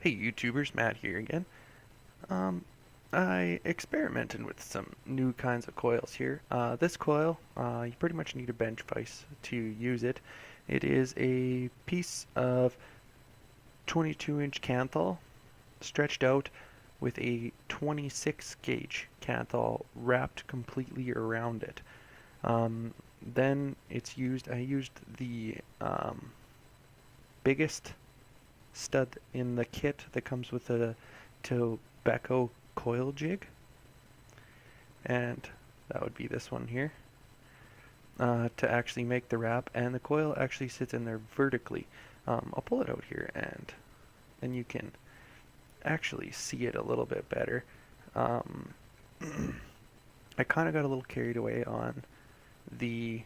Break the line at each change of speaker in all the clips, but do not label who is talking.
Hey YouTubers, Matt here again. Um, I experimented with some new kinds of coils here. This coil, you pretty much need a bench vise to use it. It is a piece of 22-inch Kanthol stretched out with a 26 gauge Kanthol wrapped completely around it. Then I used the biggest stud in the kit that comes with a tobacco coil jig, and that would be this one here, to actually make the wrap, and the coil actually sits in there vertically. I'll pull it out here and you can actually see it a little bit better. Um, I kind of got a little carried away on the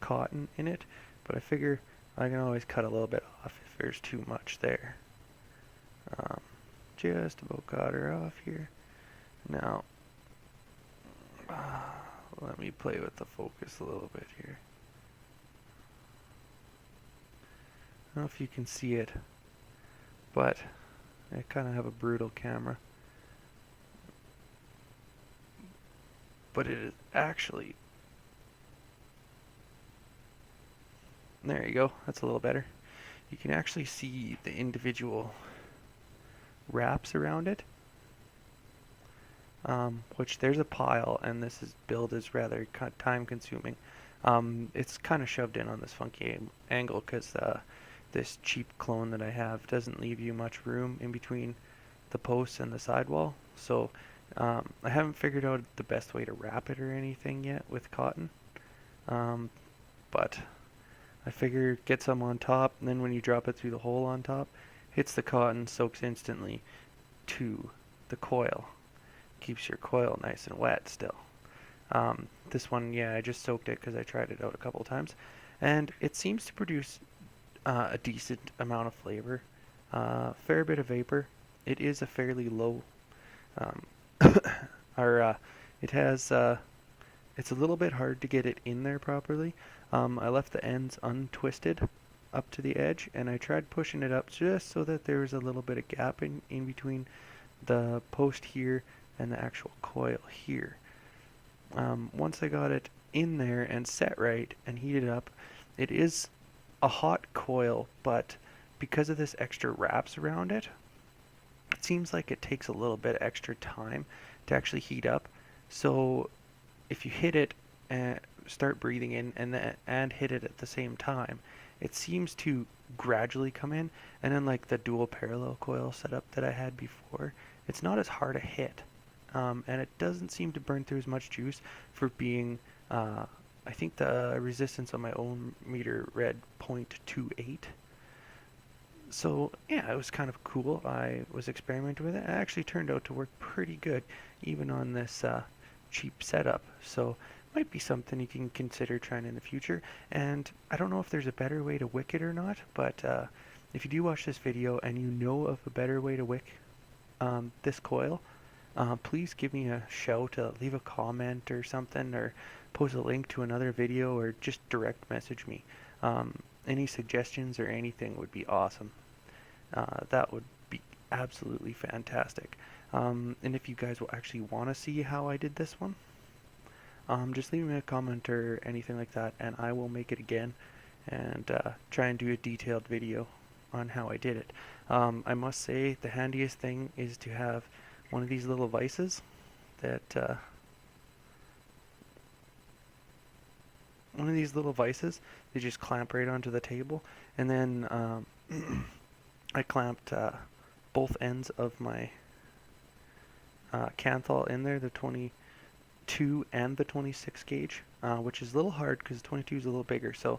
cotton in it, but I figure I can always cut a little bit off if there's too much there. Um, just about got her off here. Now, let me play with the focus a little bit here. I don't know if you can see it, but I kind of have a brutal camera. But it is actually... There you go, that's a little better. You can actually see the individual wraps around it. Which there's a pile, and build is rather time consuming. It's kind of shoved in on this funky angle because this cheap clone that I have doesn't leave you much room in between the posts and the sidewall. So I haven't figured out the best way to wrap it or anything yet with cotton. But I figure get some on top, and then when you drop it through the hole on top, hits the cotton, soaks instantly to the coil. Keeps your coil nice and wet still. This one, yeah, I just soaked it because I tried it out a couple times, and it seems to produce a decent amount of flavor, fair bit of vapor. It is a fairly low, um, or it has, it's a little bit hard to get it in there properly. I left the ends untwisted up to the edge, and I tried pushing it up just so that there was a little bit of gap in between the post here and the actual coil here. Once I got it in there and set right and heated up, it is a hot coil, but because of this extra wraps around it, it seems like it takes a little bit extra time to actually heat up. So if you hit it and start breathing in and hit it at the same time, it seems to gradually come in. And then like the dual parallel coil setup that I had before, it's not as hard a hit. And it doesn't seem to burn through as much juice for being, I think the resistance on my own meter read 0.28. So yeah, it was kind of cool. I was experimenting with it. It actually turned out to work pretty good, even on this cheap setup. So might be something you can consider trying in the future. And I don't know if there's a better way to wick it or not, but if you do watch this video and you know of a better way to wick this coil, please give me a shout, leave a comment or something, or post a link to another video, or just direct message me. Any suggestions or anything would be awesome. That would be absolutely fantastic. And if you guys will actually want to see how I did this one, just leave me a comment or anything like that, and I will make it again and try and do a detailed video on how I did it. I must say the handiest thing is to have one of these little vices that they just clamp right onto the table, and then I clamped both ends of my Kanthol in there, the 22 and the 26 gauge, which is a little hard because the 22 is a little bigger. So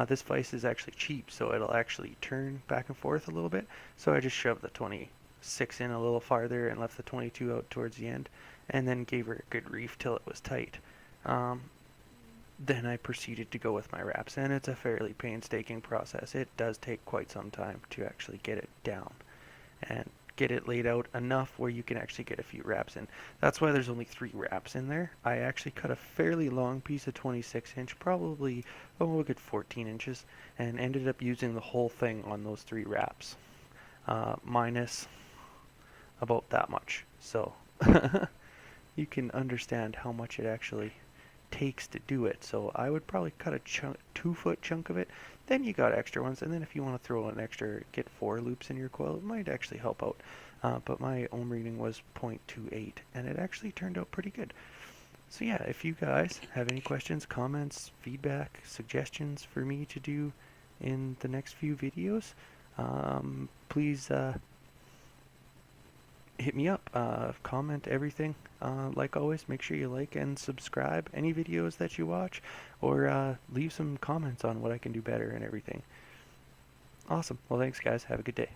this vise is actually cheap, so it'll actually turn back and forth a little bit. So I just shoved the 26 in a little farther and left the 22 out towards the end, and then gave her a good reef till it was tight. Then I proceeded to go with my wraps, and it's a fairly painstaking process. It does take quite some time to actually get it down and get it laid out enough where you can actually get a few wraps in. That's why there's only 3 wraps in there. I actually cut a fairly long piece of 26-inch, probably a good 14 inches, and ended up using the whole thing on those 3 wraps. minus about that much. So you can understand how much it actually takes to do it. So I would probably cut a 2-foot chunk of it. Then you got extra ones, and then if you want to throw an extra, get 4 loops in your coil, it might actually help out. But my ohm reading was 0.28, and it actually turned out pretty good. So yeah, if you guys have any questions, comments, feedback, suggestions for me to do in the next few videos, please hit me up, comment everything. Like always, make sure you like and subscribe any videos that you watch, or leave some comments on what I can do better and everything. Awesome. Well, thanks guys. Have a good day.